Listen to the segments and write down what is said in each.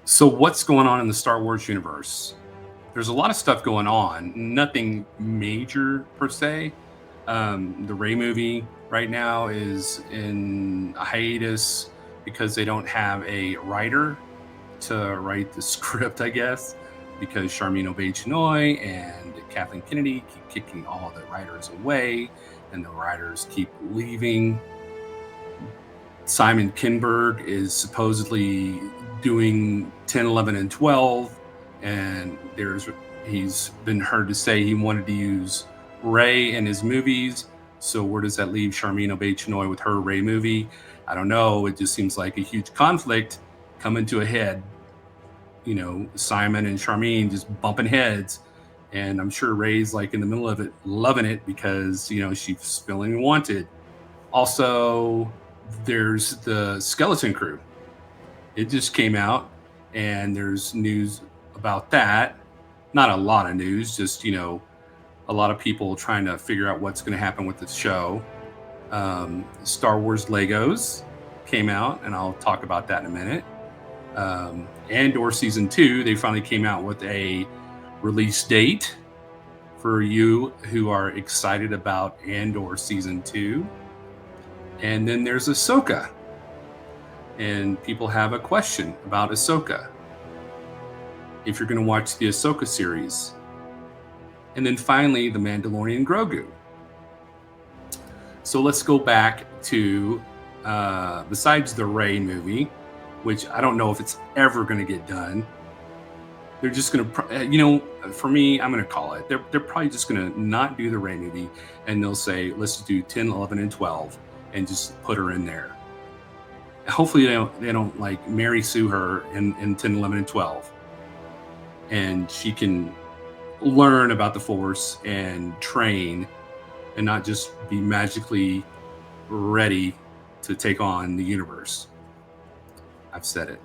So, what's going on in the Star Wars universe? There's a lot of stuff going on, nothing major per se. The Ray movie right now is in a hiatus because they don't have a writer to write the script, I guess, because Charmin Obe-Chinoy and Kathleen Kennedy keep kicking all the writers away, and the writers keep leaving. Simon Kinberg is supposedly doing 10, 11, and 12, and he's been heard to say he wanted to use Ray in his movies. So where does that leave Charmin Obe-Chinoy with her Ray movie? I don't know. It just seems like a huge conflict coming to a head. Simon and Charmin just bumping heads, and I'm sure Ray's like in the middle of it, loving it because she's feeling wanted. Also, there's the Skeleton Crew. It just came out, and there's news about that. Not a lot of news, just a lot of people trying to figure out what's going to happen with the show. Star Wars Legos came out, and I'll talk about that in a minute. Andor season 2, they finally came out with a release date for you who are excited about Andor season 2. And then there's Ahsoka. And people have a question about Ahsoka, if you're going to watch the Ahsoka series. And then finally, The Mandalorian Grogu. So let's go back to, besides the Rey movie, which I don't know if it's ever going to get done. They're just going to, for me, I'm going to call it. They're probably just going to not do the Rey movie, and they'll say, let's do 10, 11, and 12, and just put her in there. Hopefully they don't like Mary Sue her in 10, 11, and 12. And she can learn about the Force and train and not just be magically ready to take on the universe. I've said it.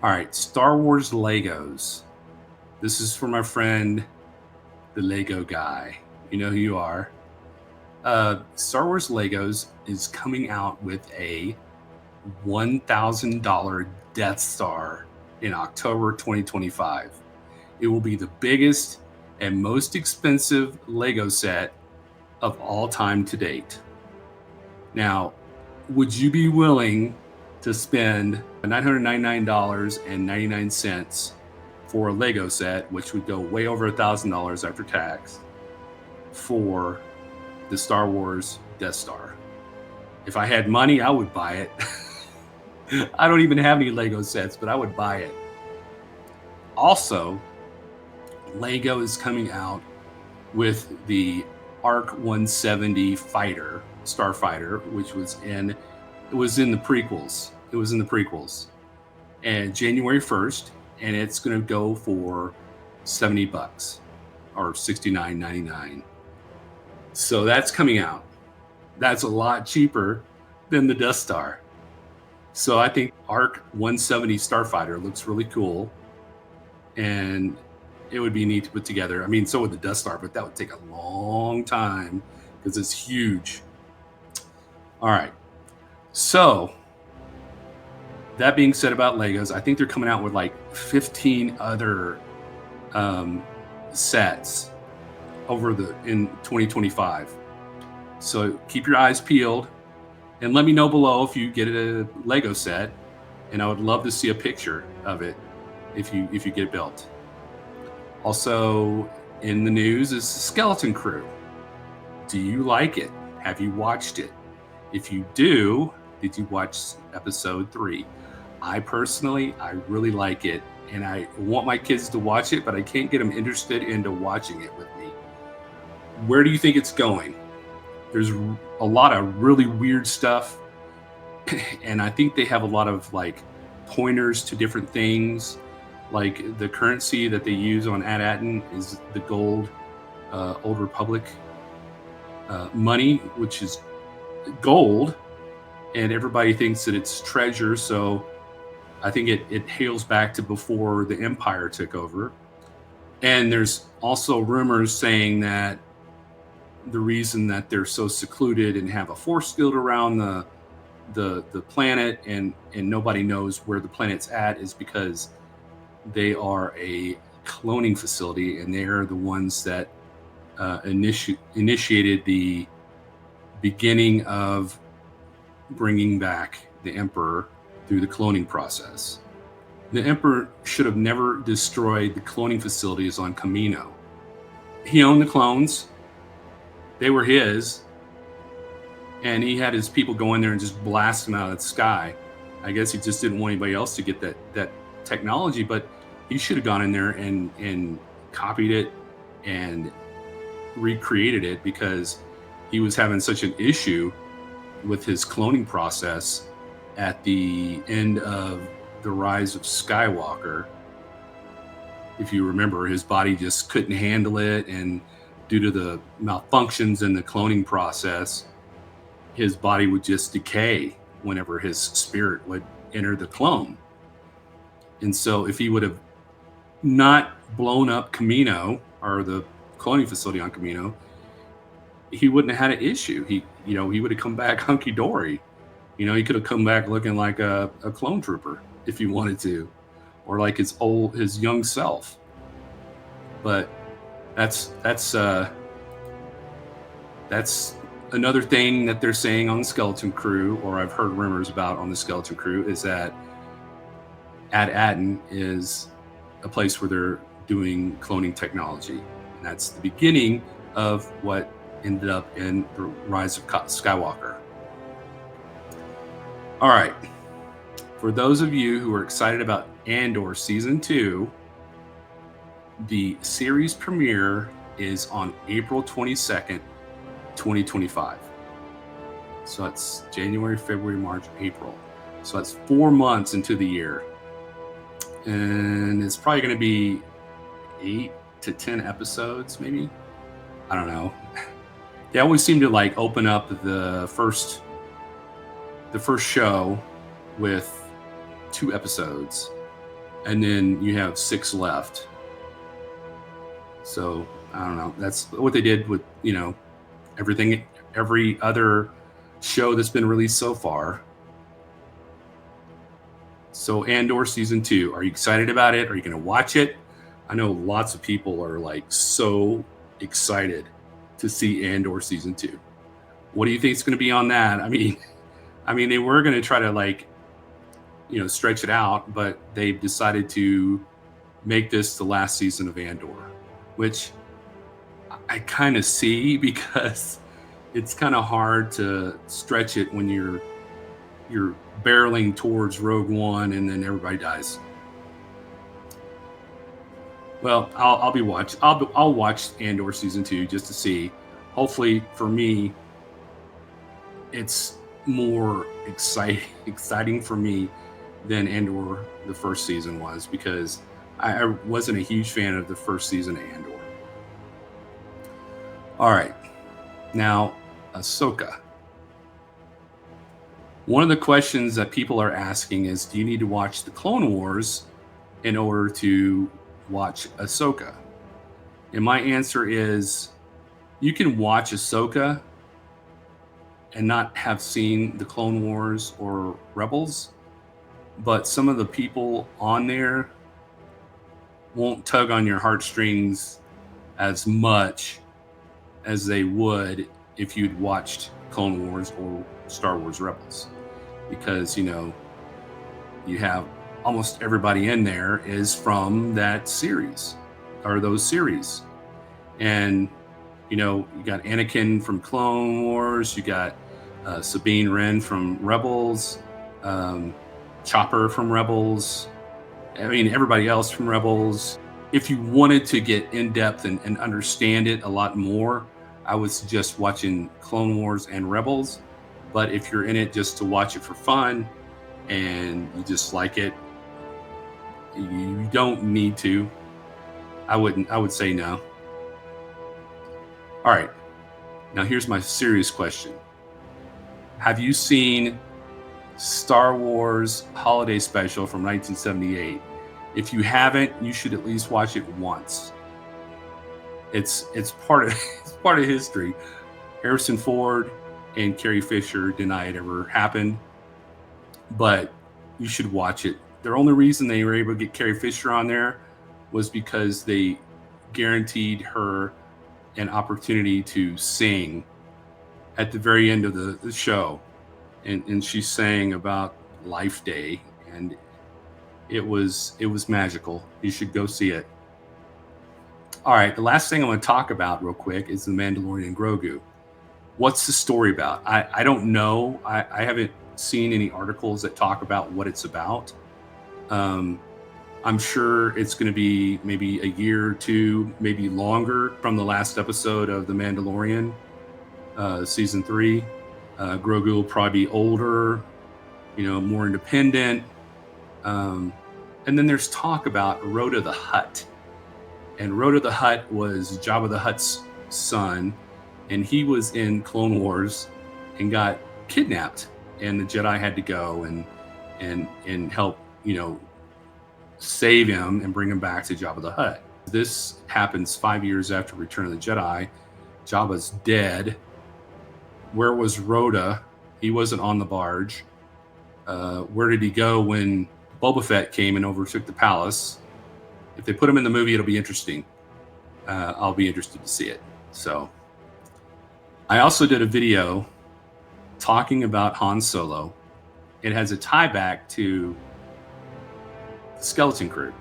All right, Star Wars Legos. This is for my friend, the Lego guy. You know who you are. Star Wars Legos is coming out with a $1,000 Death Star in October 2025. It will be the biggest and most expensive Lego set of all time to date. Now, would you be willing to spend $999.99 for a Lego set, which would go way over $1,000 after tax, for the Star Wars Death Star? If I had money, I would buy it. I don't even have any Lego sets, but I would buy it. Also, Lego is coming out with the Arc 170 fighter, Starfighter, which was in the prequels. It was in the prequels. And January 1st, and it's going to go for $70 or $69.99. So that's coming out. That's a lot cheaper than the Death Star. So I think Arc 170 Starfighter looks really cool, and it would be neat to put together. I mean, so would the Death Star, but that would take a long time because it's huge. All right. So that being said about Legos, I think they're coming out with like 15 other sets in 2025. So keep your eyes peeled, and let me know below if you get a Lego set, and I would love to see a picture of it if you get it built. Also in the news is the Skeleton Crew. Do you like it? Have you watched it? If you do, did you watch episode 3? I really like it, and I want my kids to watch it, but I can't get them interested into watching it with me. Where do you think it's going? There's a lot of really weird stuff, and I think they have a lot of like pointers to different things. Like the currency that they use on Ad-Aton is the gold Old Republic money, which is gold, and everybody thinks that it's treasure. So I think it hails back to before the Empire took over. And there's also rumors saying that the reason that they're so secluded and have a force field around the planet and nobody knows where the planet's at is because they are a cloning facility, and they're the ones that initiated the beginning of bringing back the Emperor through the cloning process. The Emperor should have never destroyed the cloning facilities on Kamino. He owned the clones. They were his. And he had his people go in there and just blast them out of the sky. I guess he just didn't want anybody else to get that technology, but he should have gone in there and copied it and recreated it, because he was having such an issue with his cloning process at the end of The Rise of Skywalker. If you remember, his body just couldn't handle it, and due to the malfunctions in the cloning process, his body would just decay whenever his spirit would enter the clone. And so if he would have not blown up Kamino, or the cloning facility on Kamino, he wouldn't have had an issue. He would have come back hunky-dory. He could have come back looking like a clone trooper if he wanted to, or like his young self. But that's another thing that they're saying on the Skeleton Crew, or I've heard rumors about on the Skeleton Crew, is that Ad-Aden is a place where they're doing cloning technology. And that's the beginning of what ended up in The Rise of Skywalker. All right. For those of you who are excited about Andor Season 2, the series premiere is on April 22nd, 2025. So that's January, February, March, April. So that's 4 months into the year. And it's probably going to be 8 to 10 episodes, maybe. I don't know. They always seem to like open up the first show with 2 episodes, and then you have 6 left. So I don't know. That's what they did with every other show that's been released so far. So Andor Season 2, are you excited about it? Are you going to watch it? I know lots of people are like so excited to see Andor Season 2. What do you think is going to be on that? I mean, they were going to try to stretch it out, but they've decided to make this the last season of Andor, which I kind of see, because it's kind of hard to stretch it when you're barreling towards Rogue One and then everybody dies. Well, I'll watch Andor Season 2 just to see. Hopefully for me, it's more exciting for me than Andor the first season was, because I wasn't a huge fan of the first season of Andor. All right, now Ahsoka. One of the questions that people are asking is, do you need to watch the Clone Wars in order to watch Ahsoka? And my answer is, you can watch Ahsoka and not have seen the Clone Wars or Rebels, but some of the people on there won't tug on your heartstrings as much as they would if you'd watched Clone Wars or Star Wars Rebels, because you have almost everybody in there is from that series or those series. And you got Anakin from Clone Wars, you got Sabine Wren from Rebels, Chopper from Rebels, everybody else from Rebels. If you wanted to get in depth and understand it a lot more, I would suggest watching Clone Wars and Rebels. But if you're in it just to watch it for fun and you just like it, you don't need to. I would say no. All right. Now here's my serious question. Have you seen Star Wars Holiday Special from 1978? If you haven't, you should at least watch it once. It's part of history. Harrison Ford and Carrie Fisher deny it ever happened. but you should watch it. The only reason they were able to get Carrie Fisher on there was because they guaranteed her an opportunity to sing at the very end of the show. And she sang about Life Day, and it was magical. You should go see it. All right, the last thing I want to talk about real quick is the Mandalorian Grogu. What's the story about? I don't know. I haven't seen any articles that talk about what it's about. I'm sure it's going to be maybe a year or two, maybe longer from the last episode of The Mandalorian, season 3. Grogu will probably be older, more independent. And then there's talk about Rhoda the Hutt. And Rhoda the Hutt was Jabba the Hutt's son, and he was in Clone Wars and got kidnapped, and the Jedi had to go and help, save him and bring him back to Jabba the Hutt. This happens 5 years after Return of the Jedi. Jabba's dead. Where was Rhoda? He wasn't on the barge. Where did he go when Boba Fett came and overtook the palace? If they put him in the movie, it'll be interesting. I'll be interested to see it. So I also did a video talking about Han Solo. It has a tie back to the Skeleton Crew.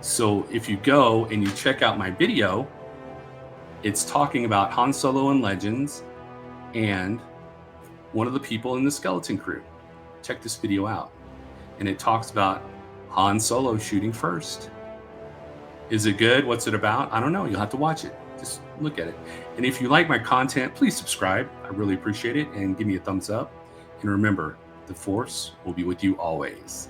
So if you go and you check out my video, it's talking about Han Solo in Legends and one of the people in the Skeleton Crew. Check this video out. And it talks about Han Solo shooting first. Is it good? What's it about? I don't know. You'll have to watch it. Just look at it. And if you like my content, please subscribe. I really appreciate it. And give me a thumbs up. And remember, the Force will be with you always.